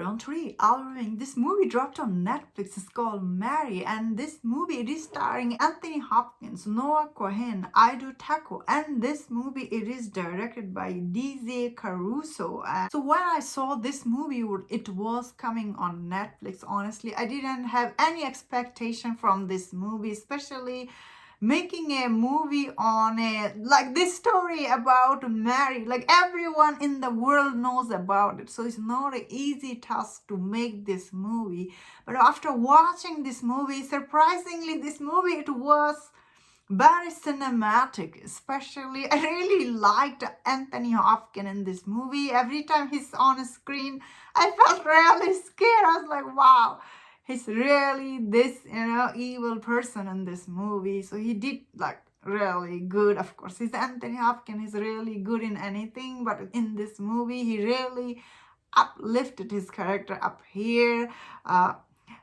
round three, Alvin. This movie dropped on Netflix. It's called Mary, and this movie it is starring Anthony Hopkins, Noah Cohen, Ido Taco, and this movie it is directed by DJ Caruso. So when I saw this movie, it was coming on Netflix. Honestly, I didn't have any expectation from this movie, especially making a movie on a like this story about Mary. Like everyone in the world knows about it, so it's not an easy task to make this movie. But after watching this movie, surprisingly this movie it was very cinematic. Especially I really liked Anthony Hopkins in this movie. Every time he's on screen I felt really scared. I was like, wow, he's really this evil person in this movie. So he did like really good. Of course, he's Anthony Hopkins. He's really good in anything, but in this movie he really uplifted his character up here.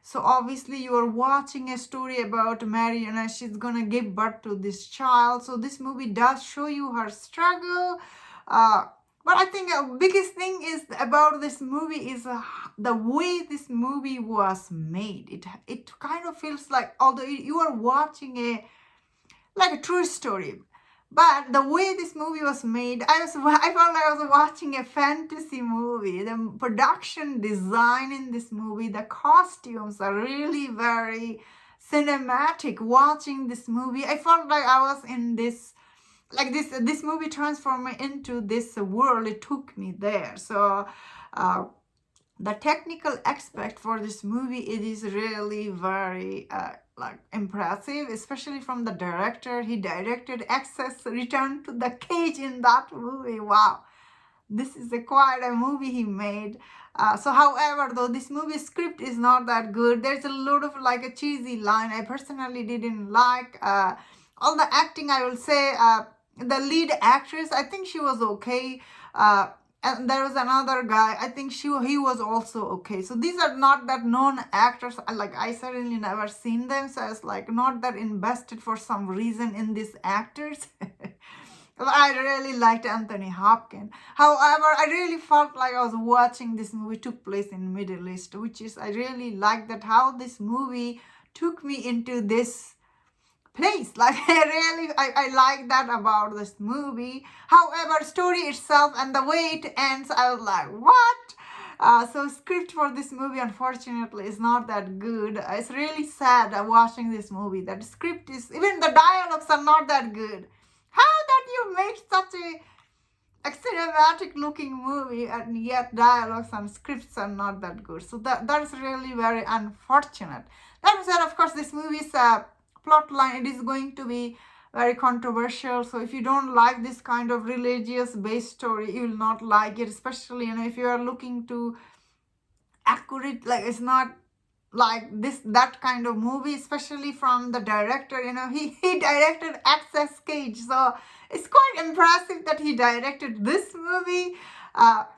So obviously you are watching a story about Mary, and she's gonna give birth to this child. So this movie does show you her struggle. But I think the biggest thing is about this movie is the way this movie was made. It kind of feels like, although you are watching a true story, but the way this movie was made, I felt like I was watching a fantasy movie. The production design in this movie, the costumes are really very cinematic. Watching this movie, I felt like I was in this movie transformed me into this world. It took me there. So the technical aspect for this movie, it is really very impressive, especially from the director. He directed Access Return to the Cage in that movie. Wow, this is quite a movie he made. So however, though this movie script is not that good, there's a lot of like a cheesy line I personally didn't like. All the acting, I will say, the lead actress, I think she was okay. And there was another guy, I think he was also okay. So these are not that known actors. Like I certainly never seen them, so I was like not that invested for some reason in these actors. I really liked Anthony Hopkins. However, I really felt like I was watching this movie took place in Middle East, which is, I really like that how this movie took me into this place. Like I like that about this movie. However, story itself and the way it ends, I was like, what? So script for this movie unfortunately is not that good. It's really sad watching this movie. That script is, even the dialogues are not that good. How that you made such a cinematic looking movie and yet dialogues and scripts are not that good. So that is really very unfortunate. That said, of course, this movie's plot line, it is going to be very controversial. So if you don't like this kind of religious based story, you will not like it, especially if you are looking to accurate, like it's not like that kind of movie, especially from the director. He directed Access Cage, so it's quite impressive that he directed this movie. But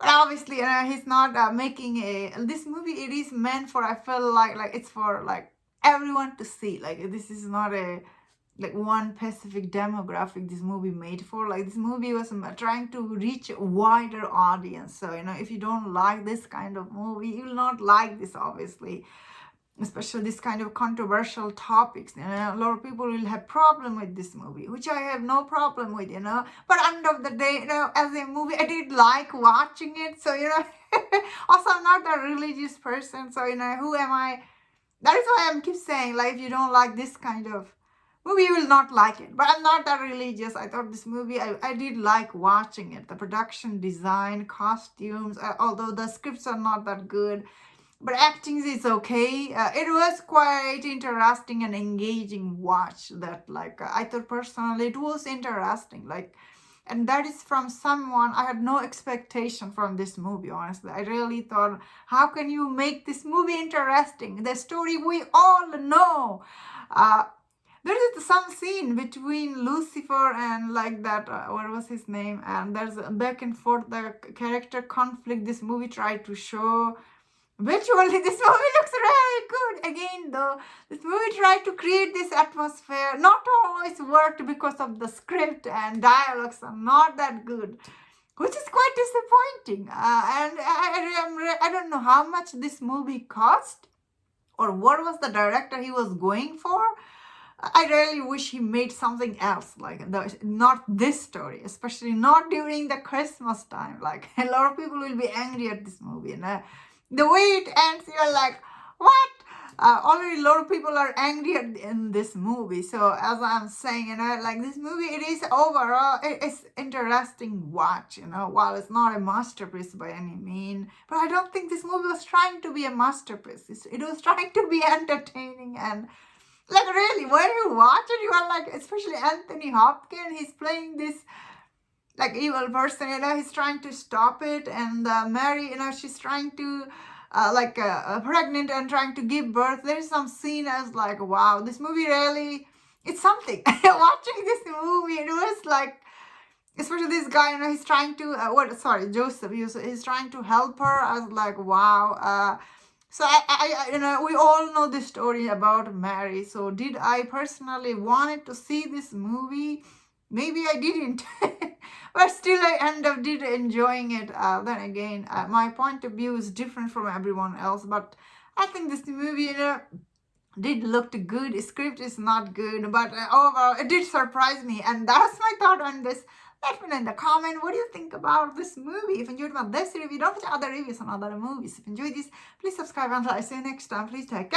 obviously he's not making this movie, it is meant for, I feel like it's for like everyone to see. Like this is not a one specific demographic this movie made for. Like this movie was trying to reach a wider audience. So if you don't like this kind of movie, you will not like this, obviously, especially this kind of controversial topics. A lot of people will have problem with this movie, which I have no problem with. But end of the day, as a movie, I did like watching it. So also I'm not a religious person, so who am I? That is why I keep saying, like, if you don't like this kind of movie, you will not like it. But I'm not that religious. I thought this movie, I did like watching it. The production design, costumes, although the scripts are not that good, but acting is okay. It was quite interesting and engaging watch. That I thought personally it was interesting. And that is from someone, I had no expectation from this movie, honestly. I really thought, how can you make this movie interesting? The story we all know. There is some scene between Lucifer and what was his name? And there's a back and forth, the character conflict this movie tried to show. Visually, this movie looks really good. Again, though, this movie tried to create this atmosphere. Not always worked because of the script and dialogues are not that good. which is quite disappointing. And I don't know how much this movie cost or what was the director he was going for. I really wish he made something else, like not this story, especially not during the Christmas time. Like a lot of people will be angry at this movie, and the way it ends, you're like, what? Already a lot of people are angry in this movie. So as I'm saying, like this movie, it is overall, it's interesting watch, while it's not a masterpiece by any mean. But I don't think this movie was trying to be a masterpiece. It was trying to be entertaining and like really, when you watch it, you are like, especially Anthony Hopkins, he's playing this like evil person, he's trying to stop it, and Mary, she's trying to pregnant and trying to give birth. There's some scene as like, wow, this movie really, it's something. Watching this movie, it was like, especially this guy, he's trying to Joseph, he's trying to help her. I was like, wow. So we all know the story about Mary. So did I personally wanted to see this movie? Maybe I didn't, but still I end up did enjoying it. Then again, my point of view is different from everyone else. But I think this movie, did look good. The script is not good, but overall it did surprise me, and that's my thought on this. Let me know in the comment what do you think about this movie. If you enjoyed this review, don't watch other reviews on other movies. If you enjoyed this, please subscribe, and I'll see you next time. Please take care.